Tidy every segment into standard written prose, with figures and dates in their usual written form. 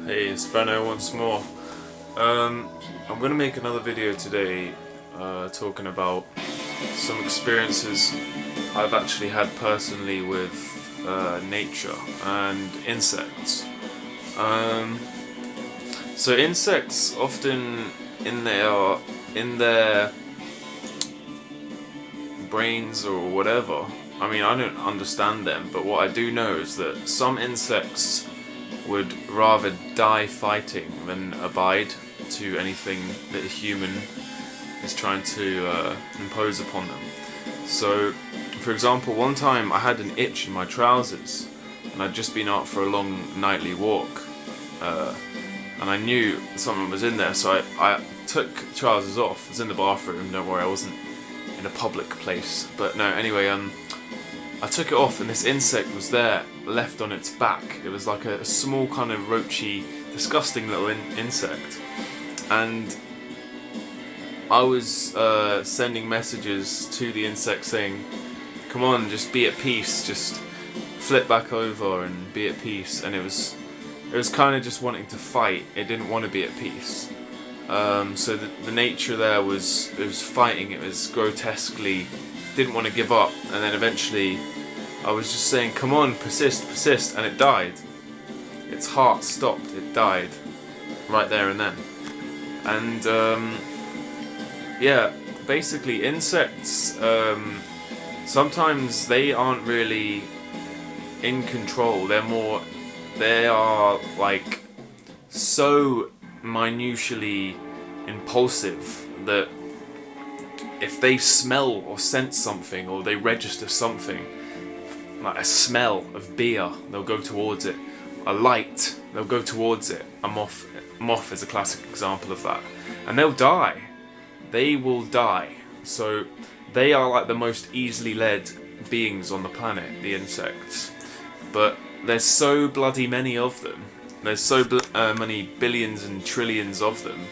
Hey, it's Benno once more. I'm going to make another video today talking about some experiences I've actually had personally with nature and insects. So insects often in their brains or whatever, I mean, I don't understand them, but what I do know is that some insects would rather die fighting than abide to anything that a human is trying to impose upon them. So, for example, one time I had an itch in my trousers and I'd just been out for a long nightly walk and I knew something was in there, so I took trousers off. I was in the bathroom, don't worry, I wasn't in a public place, but no, anyway, I took it off and this insect was there, left on its back. It was like a small kind of roachy, disgusting little insect. And I was sending messages to the insect saying, come on, just be at peace, just flip back over and be at peace. And it was kind of just wanting to fight. It didn't want to be at peace. So the nature there was fighting. It was grotesquely, didn't want to give up, and then eventually I was just saying, come on, persist, persist, and it died. Its heart stopped, it died right there and then. And yeah, basically insects, sometimes they aren't really in control. They are like so minutially impulsive that if they smell or sense something, or they register something, like a smell of beer, they'll go towards it. A light, they'll go towards it. A moth is a classic example of that. And they'll die. They will die. So they are like the most easily led beings on the planet, the insects. But there's so bloody many of them. There's so many billions and trillions of them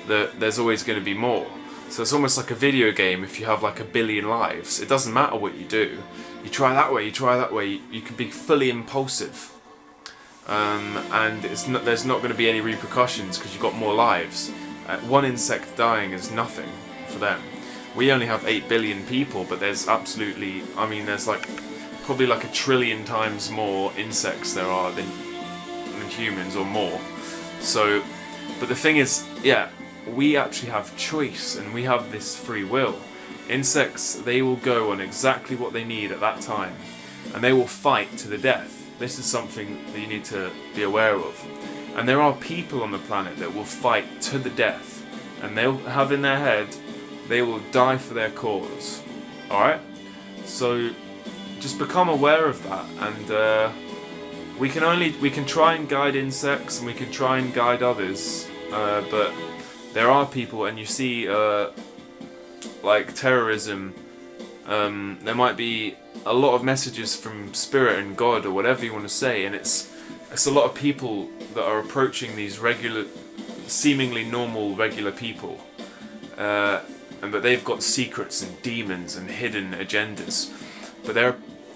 that there's always going to be more. So it's almost like a video game. If you have like 1 billion lives, it doesn't matter what you do. You try that way, you try that way, you can be fully impulsive. And there's not going to be any repercussions because you've got more lives. One insect dying is nothing for them. We only have 8 billion people, but there's absolutely, I mean, there's like probably like 1 trillion times more insects there are than humans, or more. So, but the thing is, yeah, we actually have choice and we have this free will. Insects, they will go on exactly what they need at that time, and they will fight to the death. This is something that you need to be aware of. And there are people on the planet that will fight to the death, and they'll have in their head they will die for their cause. Alright? So just become aware of that, and we can try and guide insects and we can try and guide others, but there are people, and you see like terrorism, there might be a lot of messages from spirit and God or whatever you want to say, and it's a lot of people that are approaching these seemingly normal regular people, but they've got secrets and demons and hidden agendas, but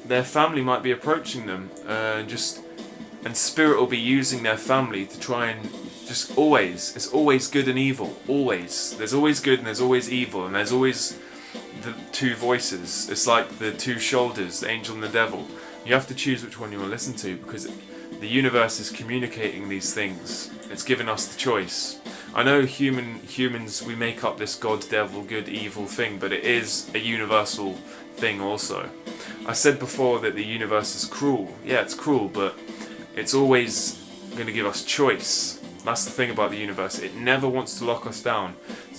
their family might be approaching them, and spirit will be using their family to try and just always, it's always good and evil, always. There's always good and there's always evil, and there's always the two voices. It's like the two shoulders, the angel and the devil. You have to choose which one you want to listen to, because the universe is communicating these things. It's given us the choice. I know humans, we make up this God, devil, good, evil thing, but it is a universal thing also. I said before that the universe is cruel. Yeah, it's cruel, but it's always going to give us choice. That's the thing about the universe. It never wants to lock us down.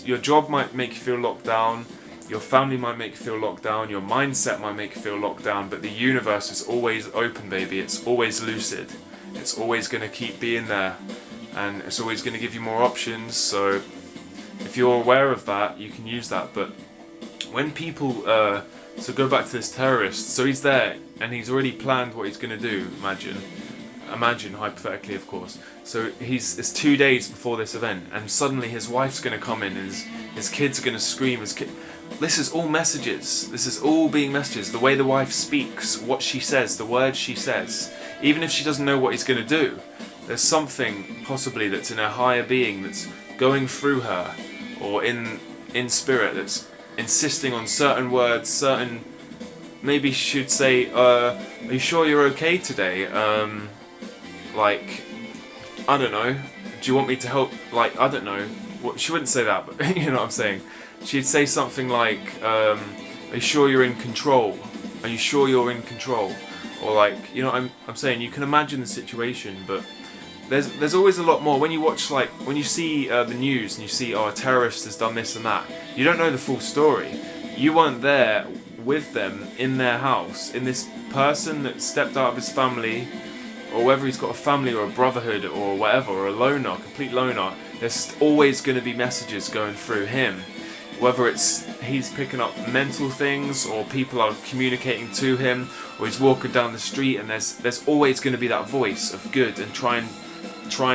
Your job might make you feel locked down, your family might make you feel locked down, your mindset might make you feel locked down, but the universe is always open, baby. It's always lucid. It's always going to keep being there, and it's always going to give you more options. So if you're aware of that, you can use that. But when people, so go back to this terrorist, so he's there and he's already planned what he's going to do, imagine, hypothetically of course. So it's 2 days before this event, and suddenly his wife's going to come in, and his kids are going to scream. This is all messages. This is all being messages. The way the wife speaks, what she says, the words she says. Even if she doesn't know what he's going to do, there's something possibly that's in her higher being that's going through her, or in spirit, that's insisting on certain words, certain, maybe she should say, are you sure you're okay today? Like, I don't know, do you want me to help, like, I don't know, she wouldn't say that, but you know what I'm saying. She'd say something like, are you sure you're in control? Are you sure you're in control? Or like, you know what I'm saying, you can imagine the situation, but there's always a lot more. When you watch, like, when you see the news and you see, oh, a terrorist has done this and that, you don't know the full story. You weren't there with them in their house, in this person that stepped out of his family, or whether he's got a family or a brotherhood or whatever, or a loner, complete loner, there's always going to be messages going through him. Whether it's he's picking up mental things, or people are communicating to him, or he's walking down the street, and there's always going to be that voice of good and trying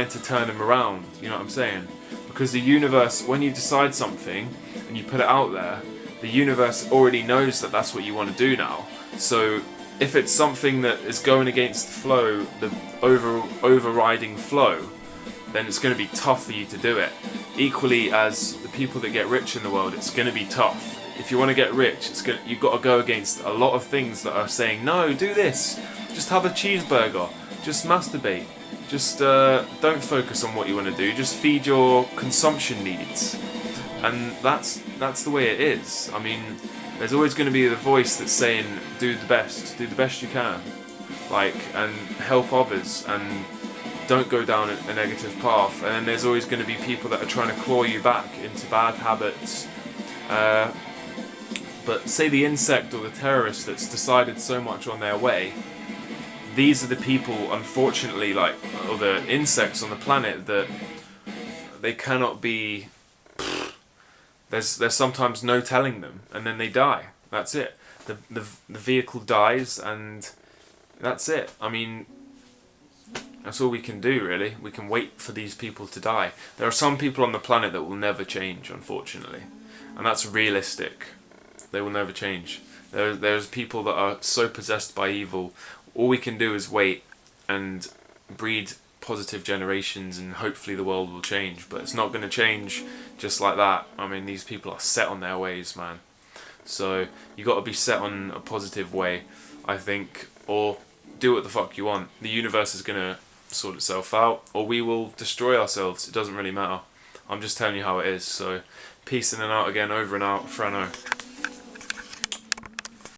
to turn him around, you know what I'm saying? Because the universe, when you decide something and you put it out there, the universe already knows that that's what you want to do now. So if it's something that is going against the flow, the overriding flow, then it's going to be tough for you to do it. Equally as the people that get rich in the world, it's going to be tough. If you want to get rich, you've got to go against a lot of things that are saying, no, do this, just have a cheeseburger, just masturbate, just don't focus on what you want to do, just feed your consumption needs. And that's the way it is. I mean, there's always going to be the voice that's saying, do the best you can, like, and help others, and don't go down a negative path. And then there's always going to be people that are trying to claw you back into bad habits. But say the insect or the terrorist that's decided so much on their way, these are the people, unfortunately, like, or the insects on the planet, that they cannot be, there's sometimes no telling them, and then they die. That's it. The vehicle dies, and that's it. I mean, that's all we can do, really. We can wait for these people to die. There are some people on the planet that will never change, unfortunately, and that's realistic. They will never change. There's people that are so possessed by evil. All we can do is wait and breed positive generations, and hopefully the world will change. But it's not going to change just like that. I mean, these people are set on their ways, man. So you got to be set on a positive way, I think, or do what the fuck you want. The universe is going to sort itself out, or we will destroy ourselves. It doesn't really matter. I'm just telling you how it is. So peace in and out again, over and out, Frano.